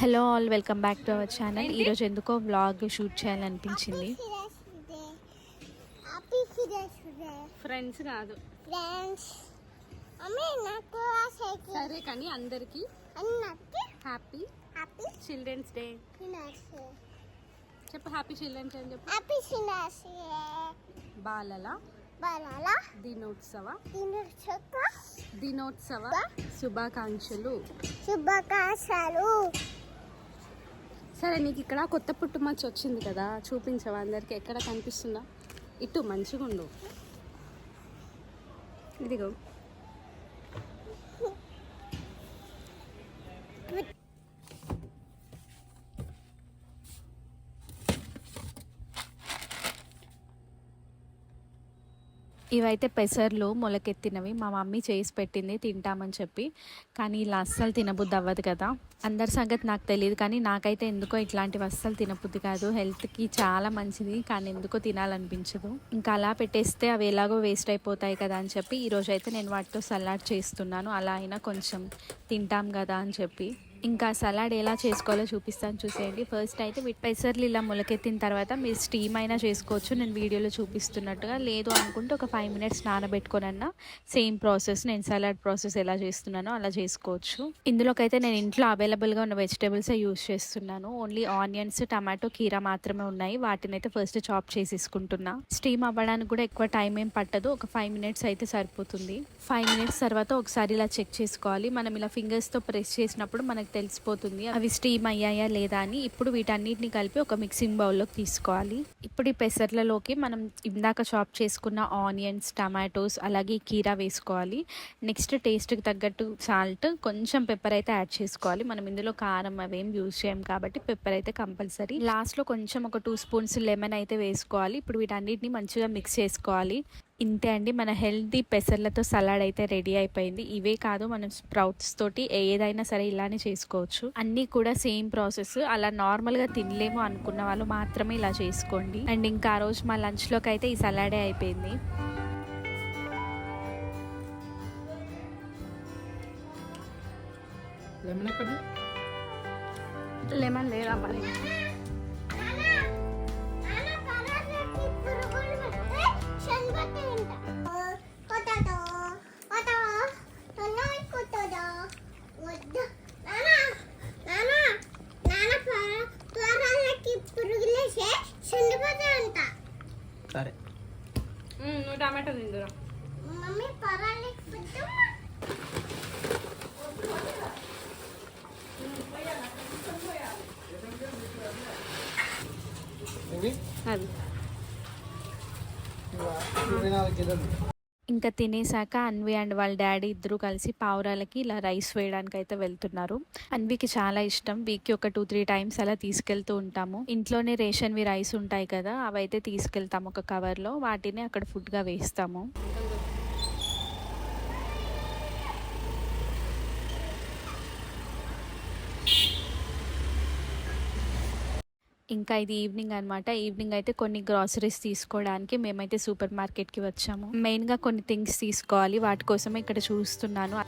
Hello all, welcome back to our channel. ఈరోజు ఎందుకో vlog shoot చేయాలనిపించింది. Friends కాదు, సరే కానీ అందరికి హ్యాపీ చిల్డ్రన్స్ డే చెప్పు. హ్యాపీ చిల్డ్రన్స్ డే అని చెప్పు. బాలల దినోత్సవ శుభాకాంక్షలు. సరే, నీకు ఇక్కడ కొత్త పుట్టుమచ్చ వచ్చింది కదా, చూపించవా అందరికి? ఎక్కడ కనిపిస్తుందా? ఇటు మంచిగా ఉండు. ఇదిగో. ఇవైతే పెసర్లు మొలకెత్తినవి మా మమ్మీ చేసి పెట్టింది, తింటామని చెప్పి. కానీ ఇలా అస్సలు తినబుద్ధి అవ్వదు కదా. అందరి సంగతి నాకు తెలియదు, కానీ నాకైతే ఎందుకో ఇట్లాంటివి అస్సలు తినబుద్ధి కాదు. హెల్త్కి చాలా మంచిది, కానీ ఎందుకో తినాలనిపించదు. ఇంకా అలా పెట్టేస్తే అవి ఎలాగో వేస్ట్ అయిపోతాయి కదా అని చెప్పి ఈరోజు అయితే నేను వాటితో సలాడ్ చేస్తున్నాను. అలా అయినా కొంచెం తింటాం కదా అని చెప్పి. ఇంకా సలాడ్ ఎలా చేసుకోవాలో చూపిస్తాను, చూసేయండి. ఫస్ట్ అయితే పెసర్లు ఇలా మొలకెత్తిన తర్వాత మీరు స్టీమ్ అయినా చేసుకోవచ్చు, నేను వీడియోలో చూపిస్తున్నట్టుగా. లేదు అనుకుంటే ఒక 5 minutes నానబెట్టుకోనన్నా సేమ్ ప్రాసెస్, నేను సలాడ్ ప్రాసెస్ ఎలా చేస్తున్నానో అలా చేసుకోవచ్చు. ఇందులోకైతే నేను ఇంట్లో అవైలబుల్గా ఉన్న వెజిటేబుల్సే యూస్ చేస్తున్నాను. ఓన్లీ ఆనియన్స్, టమాటో, కీరా మాత్రమే ఉన్నాయి. వాటిని అయితే ఫస్ట్ చాప్ చేసేసుకుంటున్నా. స్టీమ్ అవ్వడానికి కూడా ఎక్కువ టైం ఏం పట్టదు, ఒక 5 minutes అయితే సరిపోతుంది. 5 minutes తర్వాత ఒకసారి ఇలా చెక్ చేసుకోవాలి. మనం ఇలా ఫింగర్స్తో ప్రెస్ చేసినప్పుడు మనకి తెలిసిపోతుంది అవి స్టీమ్ అయ్యాయా లేదా అని. ఇప్పుడు వీటన్నిటిని కలిపి ఒక మిక్సింగ్ బౌల్లోకి తీసుకోవాలి. ఇప్పుడు ఈ పెసర్లలోకి మనం ఇందాక చాప్ చేసుకున్న ఆనియన్స్, టమాటోస్, అలాగే కీరా వేసుకోవాలి. నెక్స్ట్ టేస్ట్కి తగ్గట్టు సాల్ట్, కొంచెం పెప్పర్ అయితే యాడ్ చేసుకోవాలి. మనం ఇందులో కారం అవేం యూజ్ చేయం కాబట్టి పెప్పర్ అయితే కంపల్సరీ. లాస్ట్లో కొంచెం ఒక 2 spoons లెమన్ అయితే వేసుకోవాలి. ఇప్పుడు వీటన్నిటిని మంచిగా మిక్స్ చేసుకోవాలి. ఇంతే అండి, మన హెల్తీ పెసర్లతో సలాడ్ అయితే రెడీ అయిపోయింది. ఇవే కాదు, మనం స్ప్రౌట్స్ తోటి ఏదైనా సరే ఇలానే చేసుకోవచ్చు. అన్నీ కూడా సేమ్ ప్రాసెస్. అలా నార్మల్గా తినలేము అనుకున్న వాళ్ళు మాత్రమే ఇలా చేసుకోండి. అండ్ ఇంకా ఆ రోజు మా లంచ్లోకి అయితే ఈ సలాడే అయిపోయింది. లెమన్ లేదా మరి? సరే, నువ్వు టమాటో తిందురా. అది ఇంకా తినేసాక అన్వి అండ్ వాళ్ళ డాడీ ఇద్దరు కలిసి పావురాలకి ఇలా రైస్ వేయడానికి అయితే వెళ్తున్నారు. అన్వికి చాలా ఇష్టం. వీక్కి ఒక 2-3 times అలా తీసుకెళ్తూ ఉంటాము. ఇంట్లోనే రేషన్వి రైస్ ఉంటాయి కదా, అవైతే తీసుకెళ్తాము ఒక కవర్లో. వాటిని అక్కడ ఫుడ్గా వేస్తాము. ఇంకా ఇది ఈవినింగ్ అనమాట. ఈవినింగ్ అయితే కొన్ని గ్రాసరీస్ తీసుకోవడానికి మేమైతే సూపర్ మార్కెట్కి వచ్చాము. మెయిన్గా కొన్ని థింగ్స్ తీసుకోవాలి, వాటి కోసమే ఇక్కడ చూస్తున్నాను.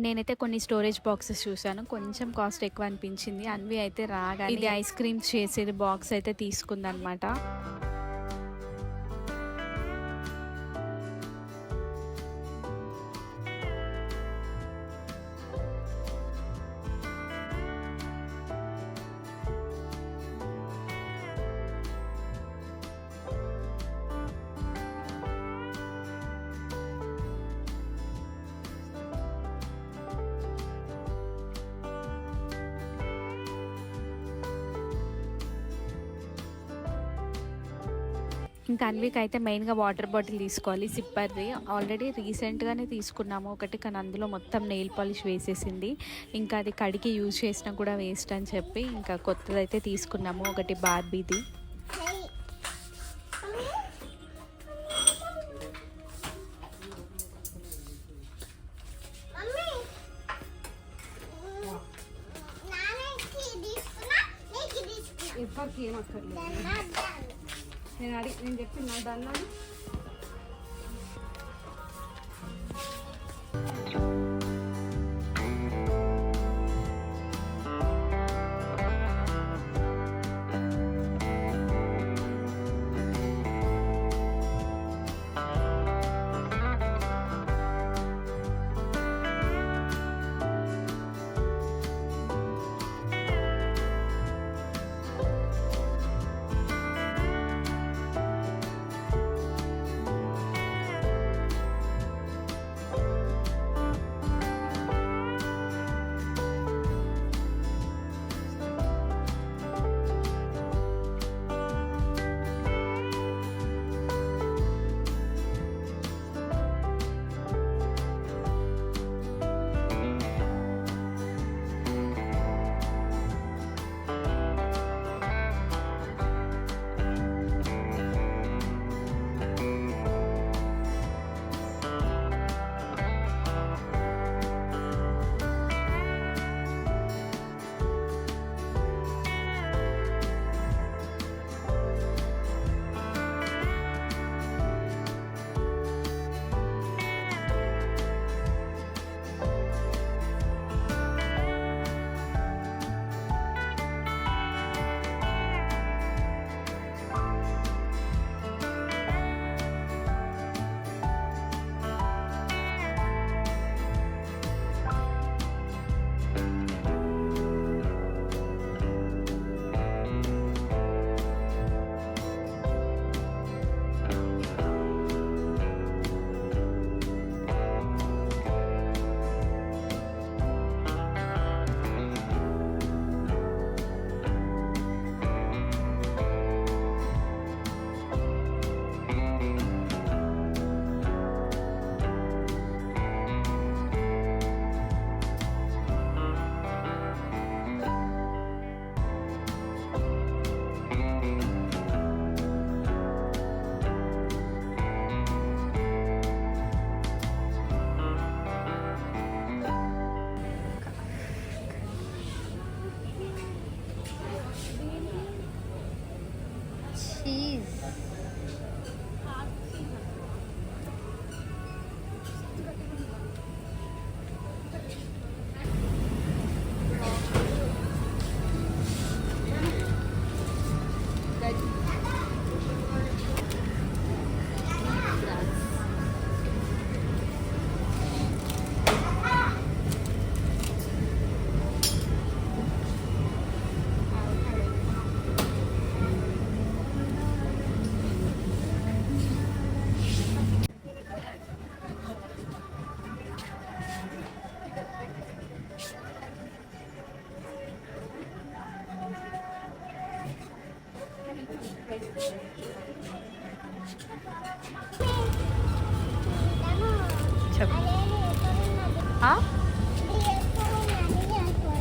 నేనైతే కొన్ని స్టోరేజ్ బాక్సెస్ చూసాను, కొంచెం కాస్ట్ ఎక్కువ అనిపించింది. అన్వి అయితే రాగా ఇది ఐస్ క్రీమ్స్ చేసేది బాక్స్ అయితే తీసుకుందనమాట. ఇంకా అన్వికి అయితే మెయిన్గా వాటర్ బాటిల్ తీసుకోవాలి, సిప్పర్ది. ఆల్రెడీ రీసెంట్గానే తీసుకున్నాము ఒకటి, కానీ అందులో మొత్తం నెయిల్ పాలిష్ వేసేసింది. ఇంకా అది కడిగి యూజ్ చేసినా కూడా వేస్ట్ అని చెప్పి ఇంకా కొత్తదైతే తీసుకున్నాము ఒకటి, బార్బీది. Mommy. అక్కకి ఏం అక్కర్లేదు. నేను చెప్పిన దాన్ని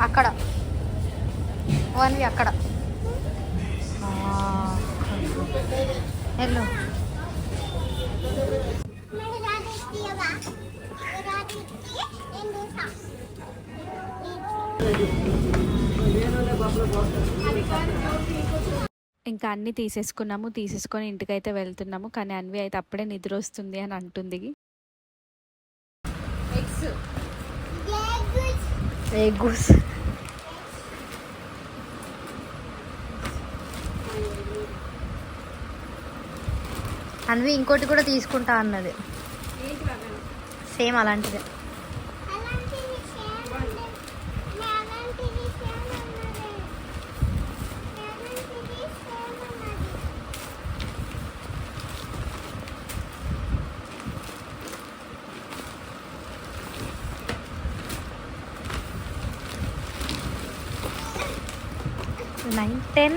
అక్కడ వన్వి అక్కడ వెళ్ళు. ఇంకా అన్నీ తీసేసుకొని ఇంటికైతే వెళ్తున్నాము. కానీ అన్వి అయితే అప్పుడే నిద్ర వస్తుంది అని అంటుంది. ఎగ్స్ అన్వి ఇంకోటి కూడా తీసుకుంటా అన్నది, సేమ్ అలాంటిదే. నైన్ 10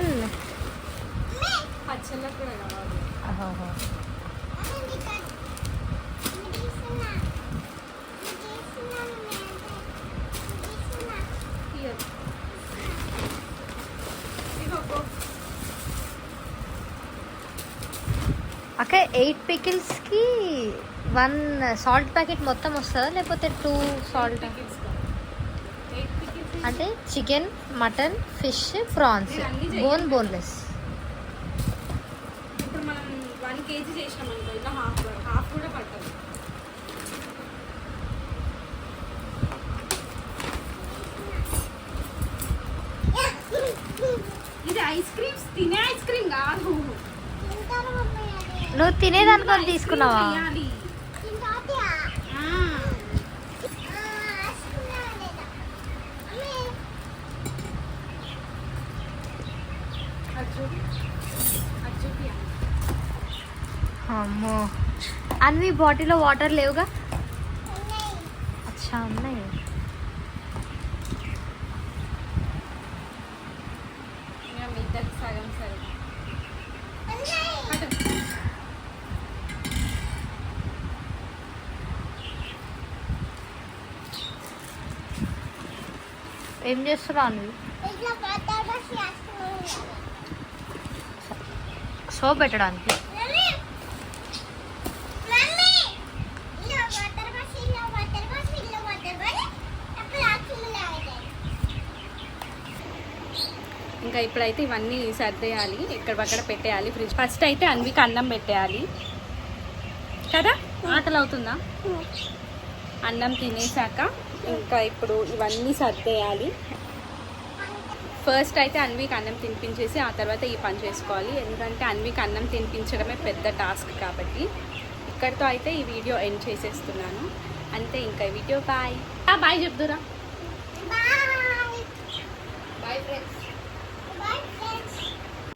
అక్క 8 పికిల్స్కి 1 సాల్ట్ ప్యాకెట్ మొత్తం వస్తుందా లేకపోతే 2 సాల్ట్? 8 పికిల్స్ అంటే chicken, mutton, fish, prawns, boneless. ఇప్పుడు మనం 1 kg చేసినాం అనుకో, ఇలా హాఫ్ కూడా పట్టదు. ఇది ఐస్ క్రీమ్స్, తినే ఐస్ క్రీమ్ కాదు. నువ్వు తినేదనుకొని తీసుకున్నావా? వేయాలి. అమ్మో, అన్వి బాటిల్లో వాటర్ లేవుగా? అచ్చా ఉన్నాయి. సగం సరే. ఏం చేస్తున్నావు అన్వి? సోప్ పెట్టడానికి. ఇంకా ఇప్పుడైతే ఇవన్నీ సర్దేయాలి, ఎక్కడక్కడ పెట్టేయాలి ఫ్రిడ్జ్. ఫస్ట్ అయితే అన్వికి అన్నం పెట్టేయాలి కదా, ఆకలి అవుతుందా? అన్నం తినేసాక ఇంకా ఇప్పుడు ఇవన్నీ సర్దేయాలి. ఫస్ట్ అయితే అన్వికి అన్నం తినిపించేసి ఆ తర్వాత ఈ పని చేసుకోవాలి. ఎందుకంటే అన్వికి అన్నం తినిపించడమే పెద్ద టాస్క్ కాబట్టి. ఇక్కడితో అయితే ఈ వీడియో ఎండ్ చేసేస్తున్నాను అంతే. ఇంకా ఈ వీడియో బాయ్ చెప్దురా.